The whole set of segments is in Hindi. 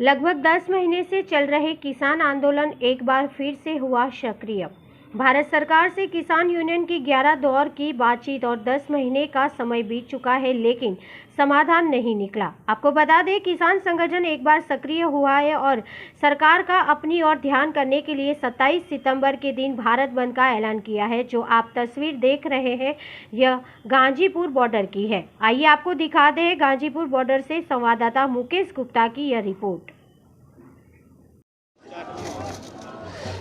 लगभग 10 महीने से चल रहे किसान आंदोलन एक बार फिर से हुआ सक्रिय। भारत सरकार से किसान यूनियन की 11 दौर की बातचीत और 10 महीने का समय बीत चुका है, लेकिन समाधान नहीं निकला। आपको बता दें, किसान संगठन एक बार सक्रिय हुआ है और सरकार का अपनी ओर ध्यान करने के लिए 27 सितंबर के दिन भारत बंद का ऐलान किया है। जो आप तस्वीर देख रहे हैं, यह गाजीपुर बॉर्डर की है। आइए आपको दिखा दें गाजीपुर बॉर्डर से संवाददाता मुकेश गुप्ता की यह रिपोर्ट।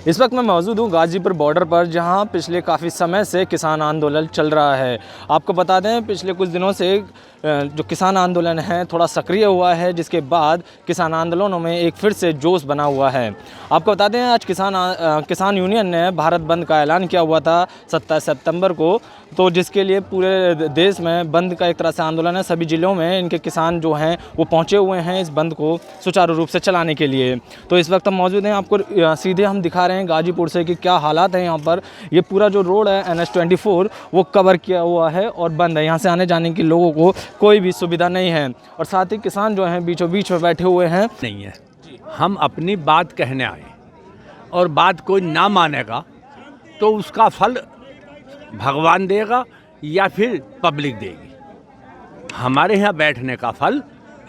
इस वक्त मैं मौजूद हूँ गाजीपुर बॉर्डर पर, जहाँ पिछले काफ़ी समय से किसान आंदोलन चल रहा है। आपको बता दें, पिछले कुछ दिनों से जो किसान आंदोलन है थोड़ा सक्रिय हुआ है, जिसके बाद किसान आंदोलनों में एक फिर से जोश बना हुआ है। आपको बता दें, आज किसान यूनियन ने भारत बंद का ऐलान किया हुआ था 27 सितंबर को, तो जिसके लिए पूरे देश में बंद का एक तरह से आंदोलन है। सभी ज़िलों में इनके किसान जो हैं वो पहुँचे हुए हैं इस बंद को सुचारू रूप से चलाने के लिए। तो इस वक्त हम मौजूद हैं, आपको सीधे हम दिखा रहे हैं गाजीपुर से कि क्या हालात हैं यहाँ पर। ये पूरा जो रोड है NH-24 वो कवर किया हुआ है और बंद है। यहाँ से आने जाने के लोगों को कोई भी सुविधा नहीं है, और साथ ही किसान जो हैं बीचों बीच में बैठे हुए हैं। नहीं है, हम अपनी बात कहने आए और बात कोई ना मानेगा तो उसका फल भगवान देगा या फिर पब्लिक देगी। हमारे यहाँ बैठने का फल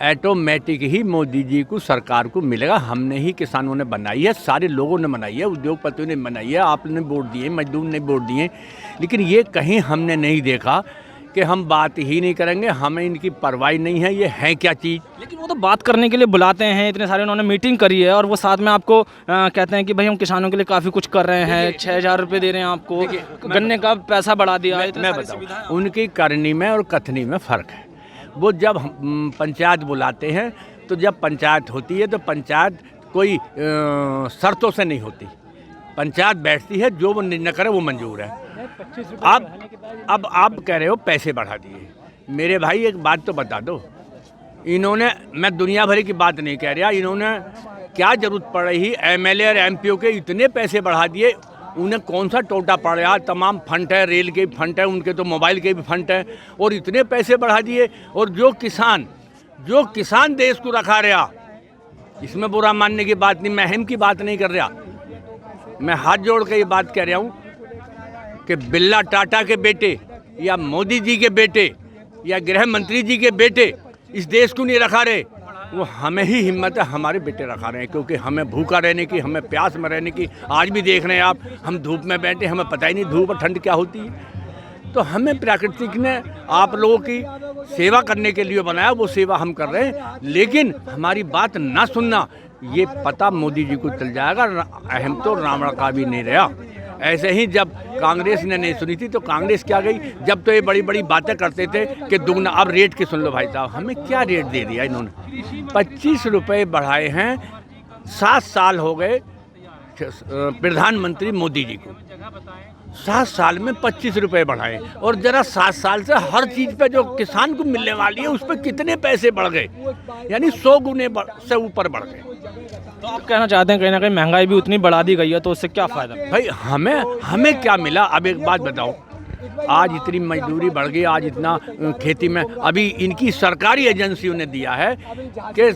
ऑटोमेटिक ही मोदी जी को, सरकार को मिलेगा। हमने ही, किसानों ने बनाई है, सारे लोगों ने बनाई है, उद्योगपतियों ने बनाई है, आपने वोट दिए, मजदूर ने वोट दिए, लेकिन ये कहीं हमने नहीं देखा कि हम बात ही नहीं करेंगे, हमें इनकी परवाह नहीं है, ये है क्या चीज़। लेकिन वो तो बात करने के लिए बुलाते हैं, इतने सारे उन्होंने मीटिंग करी है और वो साथ में आपको कहते हैं कि भाई हम किसानों के लिए काफ़ी कुछ कर रहे हैं, 6,000 रुपये दे रहे हैं आपको, गन्ने का पैसा बढ़ा दिया है। मैं बताऊँ, उनकी करनी में और कथनी में फ़र्क है। वो जब पंचायत बुलाते हैं, तो जब पंचायत होती है तो पंचायत कोई शर्तों से नहीं होती। पंचायत बैठती है, जो वो निर्णय करे वो मंजूर है। अब आप कह रहे हो पैसे बढ़ा दिए। मेरे भाई एक बात तो बता दो, इन्होंने, मैं दुनिया भर की बात नहीं कह रहा, इन्होंने क्या ज़रूरत पड़ रही MLA और MPO के इतने पैसे बढ़ा दिए। उन्हें कौन सा टोटा पड़ रहा, तमाम फंड है, रेल के भी फंड है, उनके तो मोबाइल के भी फंड है, और इतने पैसे बढ़ा दिए। और जो किसान देश को रखा रहा, इसमें बुरा मानने की बात नहीं, मैं अहम की बात नहीं कर रहा, मैं हाथ जोड़ के ये बात कह रहा हूँ कि बिरला टाटा के बेटे या मोदी जी के बेटे या गृह मंत्री जी के बेटे इस देश को नहीं रखा रहे, वो हमें ही हिम्मत है, हमारे बेटे रखा रहे हैं, क्योंकि हमें भूखा रहने की, हमें प्यास में रहने की। आज भी देख रहे हैं आप, हम धूप में बैठे, हमें पता ही नहीं धूप और ठंड क्या होती है। तो हमें प्रकृति ने आप लोगों की सेवा करने के लिए बनाया, वो सेवा हम कर रहे हैं, लेकिन हमारी बात ना सुनना, ये पता मोदी जी को चल जाएगा। अहम तो रावण का भी नहीं रहा। ऐसे ही जब कांग्रेस ने नहीं सुनी थी तो कांग्रेस क्या गई, जब तो ये बड़ी बड़ी बातें करते थे कि दुगना। अब रेट की सुन लो भाई साहब, हमें क्या रेट दे दिया इन्होंने। 25 रुपये बढ़ाए हैं, 7 साल हो गए प्रधानमंत्री मोदी जी को, 7 साल में 25 रुपये बढ़ाए। और जरा 7 साल से हर चीज़ पे जो किसान को मिलने वाली है उस पर कितने पैसे बढ़ गए, यानी 100 गुने से ऊपर बढ़ गए। तो आप कहना चाहते हैं कहीं ना कहीं महंगाई भी उतनी बढ़ा दी गई है, तो उससे क्या फ़ायदा भाई? हमें क्या मिला? अब एक बात बताओ, आज इतनी मजदूरी बढ़ गई, आज इतना खेती में, अभी इनकी सरकारी एजेंसियों ने दिया है कि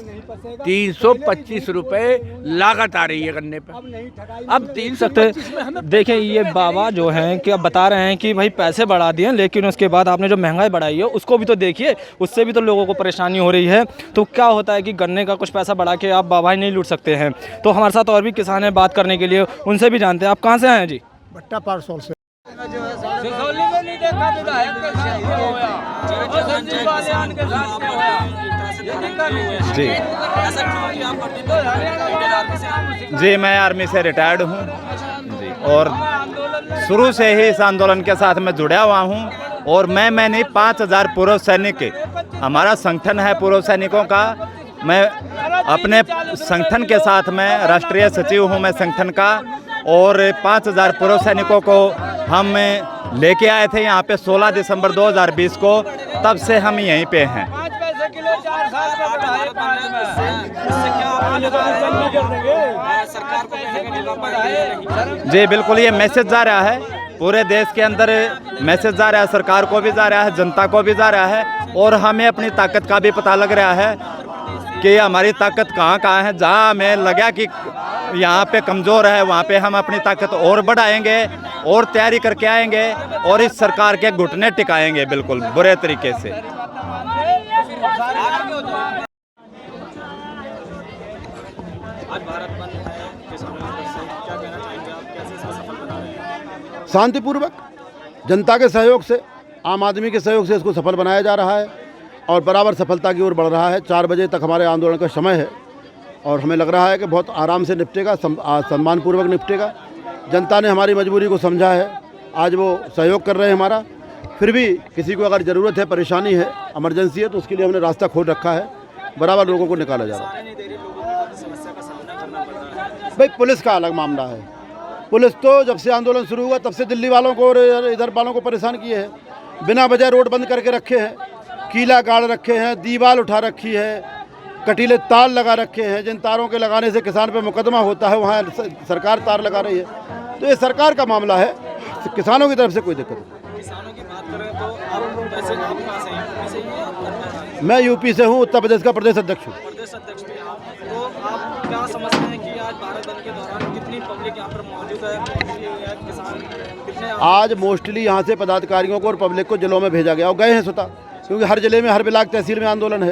325 रुपये लागत आ रही है गन्ने पे। अब 325 देखिए, ये बाबा जो हैं कि अब बता रहे हैं कि भाई पैसे बढ़ा दिए, लेकिन उसके बाद आपने जो महंगाई बढ़ाई है उसको भी तो देखिए, उससे भी तो लोगों को परेशानी हो रही है। तो क्या होता है कि गन्ने का कुछ पैसा बढ़ा के आप बाबा ही नहीं लूट सकते हैं। तो हमारे साथ और भी किसान हैं, बात करने के लिए उनसे भी जानते हैं। आप कहाँ से आए हैं जी? भट्टा पारसोल से। जी, मैं आर्मी से रिटायर्ड हूँ जी, और शुरू से ही इस आंदोलन के साथ मैं जुड़ा हुआ हूँ। और मैं नहीं, 5,000 पूर्व सैनिक, हमारा संगठन है पूर्व सैनिकों का। मैं अपने संगठन के साथ में राष्ट्रीय सचिव हूँ मैं संगठन का, और 5,000 पूर्व सैनिकों को हम लेके आए थे यहाँ पे 16 दिसंबर 2020 को। तब से हम यहीं पे हैं। जी बिल्कुल, ये मैसेज जा रहा है, पूरे देश के अंदर मैसेज जा रहा है, सरकार को भी जा रहा है, जनता को भी जा रहा है, और हमें अपनी ताकत का भी पता लग रहा है कि हमारी ताकत कहाँ कहाँ है। जहाँ हमें लगा कि यहाँ पे कमज़ोर है वहाँ पे हम अपनी ताकत और बढ़ाएंगे और तैयारी करके आएंगे और इस सरकार के घुटने टिकाएंगे बिल्कुल बुरे तरीके से। शांतिपूर्वक जनता के सहयोग से, आम आदमी के सहयोग से इसको सफल बनाया जा रहा है और बराबर सफलता की ओर बढ़ रहा है। 4 बजे तक हमारे आंदोलन का समय है और हमें लग रहा है कि बहुत आराम से निपटेगा, सम्मानपूर्वक निपटेगा। जनता ने हमारी मजबूरी को समझा है, आज वो सहयोग कर रहे हैं हमारा। फिर भी किसी को अगर ज़रूरत है, परेशानी है, इमरजेंसी है, तो उसके लिए हमने रास्ता खोल रखा है, बराबर लोगों को निकाला जा रहा है। भाई पुलिस का अलग मामला है। पुलिस तो जब से आंदोलन शुरू हुआ तब से दिल्ली वालों को और इधर वालों को परेशान किए हैं। बिना वजह रोड बंद करके रखे हैं, कीला गाड़ रखे हैं, दीवार उठा रखी है, कटीले तार लगा रखे हैं। जिन तारों के लगाने से किसान पे मुकदमा होता है वहाँ सरकार तार लगा रही है। तो ये सरकार का मामला है, किसानों की तरफ से कोई दिक्कत नहीं। किसानों की बात करें तो आप वैसे आप कहाँ से हैं? यूपी से ही हैं आप? मैं यूपी से हूँ, उत्तर प्रदेश का प्रदेश अध्यक्ष हूँ। प्रदेश अध्यक्ष भी आप, तो आप क्या समझते हैं कि आज भारत बंद के दौरान कितनी पब्लिक यहाँ पर मौजूद है? किसान कितने आज मोस्टली यहाँ से पदाधिकारियों को और पब्लिक को जिलों में भेजा गया और गए हैं स्वतः, क्योंकि हर जिले में, हर ब्लॉक तहसील में आंदोलन है,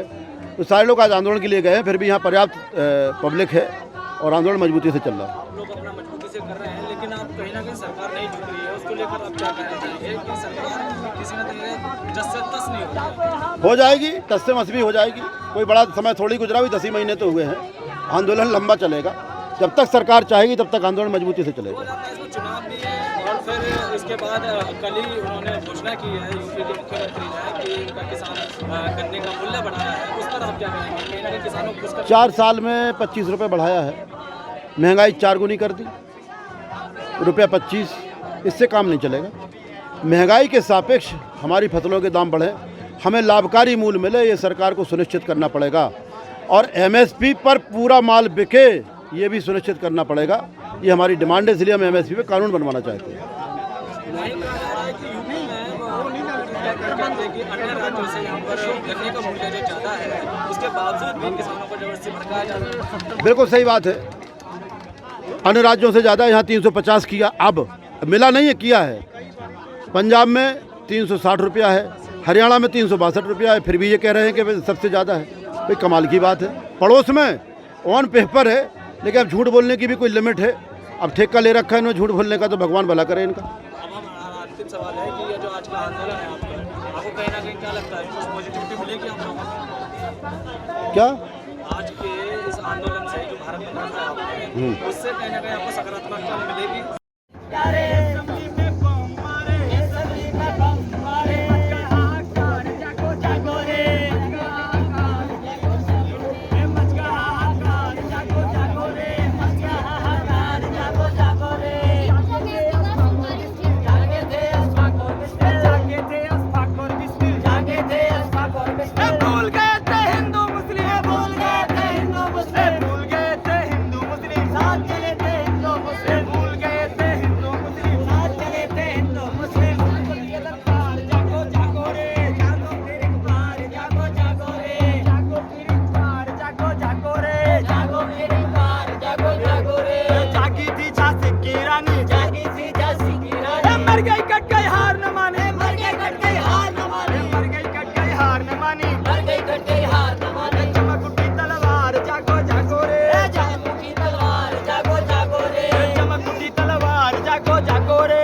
तो सारे लोग आज आंदोलन के लिए गए हैं। फिर भी यहाँ पर्याप्त पब्लिक है और आंदोलन मजबूती से चल रहा है। आप लोग अपना मजबूती से कर रहे हैं, लेकिन आप कहीं ना कहीं सरकार नहीं झुक रही है, उसको लेकर आप क्या कहना चाहेंगे कि सरकार किसी न कहीं जस से तस नहीं हो रही है? हो जाएगी, तस से मस भी हो जाएगी। कोई बड़ा समय थोड़ी गुजरा, भी 10 ही महीने तो हुए हैं। आंदोलन लंबा चलेगा, जब तक सरकार चाहेगी तब तक आंदोलन मजबूती से चलेगा। इसमें चुनाव भी है और फिर इसके बाद कल ही उन्होंने घोषणा की है यूपी के मुख्यमंत्री ने कि इनका किसान गन्ने का मूल्य बढ़ाया है, उस पर आप क्या कहेंगे? कहीं ना कहीं किसानों को उसका 4 साल में 25 रुपये बढ़ाया है, महंगाई 4 गुनी कर दी, रुपया 25, इससे काम नहीं चलेगा। महंगाई के सापेक्ष हमारी फसलों के दाम बढ़े, हमें लाभकारी मूल्य मिले, ये सरकार को सुनिश्चित करना पड़ेगा। और एमएसपी पर पूरा माल बिके, ये भी सुनिश्चित करना पड़ेगा। ये हमारी डिमांड है, इसलिए हम एमएसपी पे कानून बनवाना चाहते हैं। अन्य राज्यों से यहाँ पर गन्ने का मूल्य जो ज़्यादा है, उसके बावजूद भी किसानों को जबरदस्ती भड़काया जा रहा है। बिल्कुल सही बात है, अन्य राज्यों से ज़्यादा यहाँ 350 किया, अब मिला नहीं है, किया है। पंजाब में 360 रुपया है, हरियाणा में 362 रुपया है, फिर भी ये कह रहे हैं कि सबसे ज़्यादा है। भाई कमाल की बात है। पड़ोस में ऑन पेपर है, लेकिन अब झूठ बोलने की भी कोई लिमिट है। अब ठेका ले रखा है इन्होंने झूठ बोलने का, तो भगवान भला करे इनका। अब हमारा अंतिम सवाल है कि ये जो आज का आंदोलन है आपको कहीं ना कहीं क्या लगता है, कुछ पॉजिटिविटी मिलेगी आप लोगों को? क्या आज के इस आंदोलन से जो भारत बंद रखा है आपने, उससे कहीं ना कहीं आपको सकारात्मकता मिलेगी? जागो रे।